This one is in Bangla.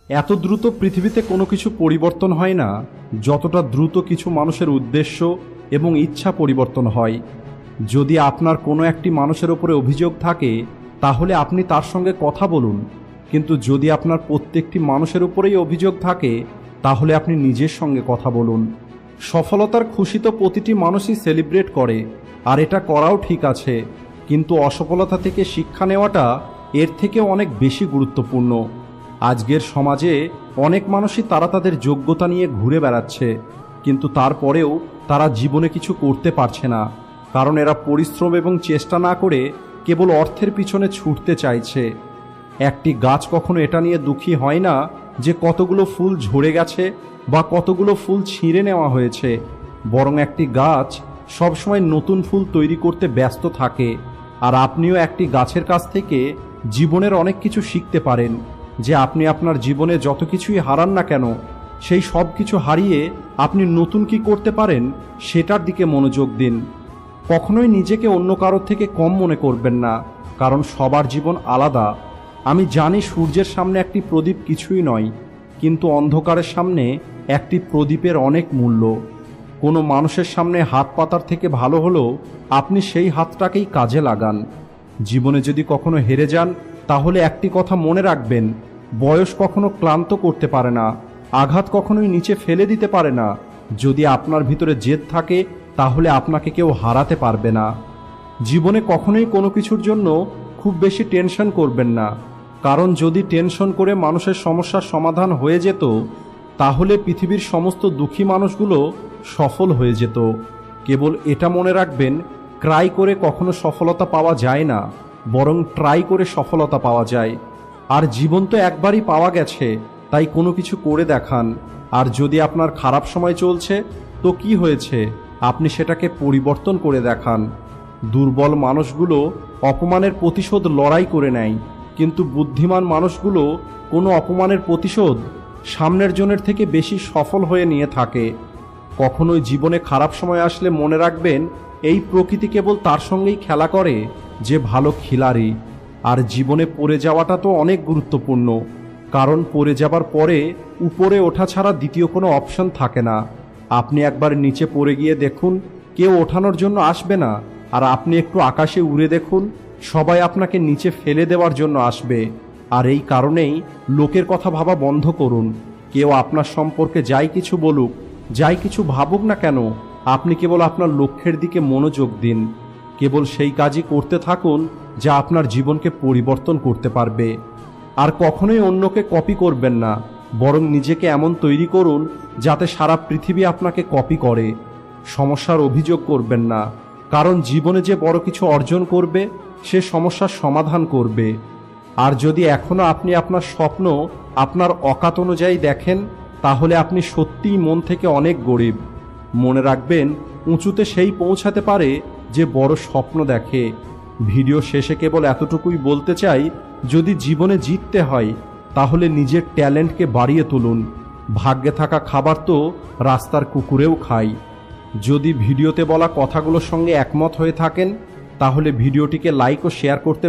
এত দ্রুত পৃথিবীতে কোনো কিছু পরিবর্তন হয় না যতটা দ্রুত কিছু মানুষের উদ্দেশ্য এবং ইচ্ছা পরিবর্তন হয়। যদি আপনার কোনো একটি মানুষের উপরে অভিযোগ থাকে তাহলে আপনি তার সঙ্গে কথা বলুন, কিন্তু যদি আপনার প্রত্যেকটি মানুষের উপরেই অভিযোগ থাকে তাহলে আপনি নিজের সঙ্গে কথা বলুন। সফলতার খুশি তো প্রতিটি মানুষই সেলিব্রেট করে, আর এটা করাও ঠিক আছে, কিন্তু অসফলতা থেকে শিক্ষা নেওয়াটা এর থেকে অনেক বেশি গুরুত্বপূর্ণ। আজকের সমাজে অনেক মানুষই তারা তাদের যোগ্যতা নিয়ে ঘুরে বেড়াচ্ছে, কিন্তু তারপরেও তারা জীবনে কিছু করতে পারছে না, কারণ এরা পরিশ্রম এবং চেষ্টা না করে কেবল অর্থের পিছনে ছুটতে চাইছে। একটি গাছ কখনো এটা নিয়ে দুঃখী হয় না যে কতগুলো ফুল ঝরে গেছে বা কতগুলো ফুল ছিঁড়ে নেওয়া হয়েছে, বরং একটি গাছ সবসময় নতুন ফুল তৈরি করতে ব্যস্ত থাকে। আর আপনিও একটি গাছের কাছ থেকে জীবনের অনেক কিছু শিখতে পারেন, যে আপনি আপনার জীবনে যত কিছুই হারান না কেন সেই সব কিছু হারিয়ে আপনি নতুন কি করতে পারেন সেটার দিকে মনোযোগ দিন। কখনোই নিজেকে অন্য কারোর থেকে কম মনে করবেন না, কারণ সবার জীবন আলাদা। আমি জানি সূর্যের সামনে একটি প্রদীপ কিছুই নয়, কিন্তু অন্ধকারের সামনে একটি প্রদীপের অনেক মূল্য। কোনো মানুষের সামনে হাত পাতার থেকে ভালো হলো আপনি সেই হাতটাকেই কাজে লাগান। জীবনে যদি কখনো হেরে যান তাহলে একটি কথা মনে রাখবেন, বয়স কখনো ক্লান্ত করতে পারে না, আঘাত কখনোই নিচে ফেলে দিতে পারে না। যদি আপনার ভিতরে জেদ থাকে তাহলে আপনাকে কেউ হারাতে পারবে না। জীবনে কখনোই কোনো কিছুর জন্য খুব বেশি টেনশন করবেন না, কারণ যদি টেনশন করে মানুষের সমস্যার সমাধান হয়ে যেত তাহলে পৃথিবীর সমস্ত দুঃখী মানুষগুলো সফল হয়ে যেত। কেবল এটা মনে রাখবেন, ক্রাই করে কখনো সফলতা পাওয়া যায় না, বরং ট্রাই করে সফলতা পাওয়া যায়। আর জীবন তো একবারই পাওয়া গেছে, তাই কোনো কিছু করে দেখান। আর যদি আপনার খারাপ সময় চলছে তো কি হয়েছে, আপনি সেটাকে পরিবর্তন করে দেখান। দুর্বল মানুষগুলো অপমানের প্রতিশোধ লড়াই করে নেয়, কিন্তু বুদ্ধিমান মানুষগুলো কোনো অপমানের প্রতিশোধ সামনের জনের থেকে বেশি সফল হয়ে নিয়ে থাকে। কখনোই জীবনে খারাপ সময় আসলে মনে রাখবেন, এই প্রকৃতি কেবল তার সঙ্গেই খেলা করে যে ভালো খিলাড়ি। আর জীবনে পড়ে যাওয়াটা তো অনেক গুরুত্বপূর্ণ, কারণ পড়ে যাবার পরে উপরে ওঠা ছাড়া দ্বিতীয় কোনো অপশন থাকে না। আপনি একবার নিচে পড়ে গিয়ে দেখুন, কেউ ওঠানোর জন্য আসবে না, আর আপনি একটু আকাশে উড়ে দেখুন, সবাই আপনাকে নিচে ফেলে দেওয়ার জন্য আসবে। আর এই কারণেই লোকের কথা ভাবা বন্ধ করুন। কেউ আপনার সম্পর্কে যাই কিছু বলুক, যাই কিছু ভাবুক না কেন, আপনি কেবল আপনার লক্ষ্যের দিকে মনোযোগ দিন। কেবল সেই কাজই করতে থাকুন যা আপনার জীবনকে পরিবর্তন করতে পারবে। আর কখনোই অন্যকে কপি করবেন না, বরং নিজেকে এমন তৈরি করুন যাতে সারা পৃথিবী আপনাকে কপি করে। সমস্যার অভিযোগ করবেন না, কারণ জীবনে যে বড় কিছু অর্জন করবে সে সমস্যার সমাধান করবে। আর যদি এখনও আপনি আপনার স্বপ্ন আপনার অকাত অনুযায়ী দেখেন তাহলে আপনি সত্যিই মন থেকে অনেক গরিব। মনে রাখবেন, উঁচুতে সেই পৌঁছাতে পারে যে বড় স্বপ্ন দেখে। ভিডিও শেষে কেবল এতটুকুই বলতে চাই, যদি জীবনে জিততে হয় তাহলে নিজের ট্যালেন্টকে বাড়িয়ে তুলুন। ভাগ্যে থাকা খাবার তো রাস্তার কুকুরেও খায়। যদি ভিডিওতে বলা কথাগুলোর সঙ্গে একমত হয়ে থাকেন তাহলে ভিডিওটিকে লাইক ও শেয়ার করতে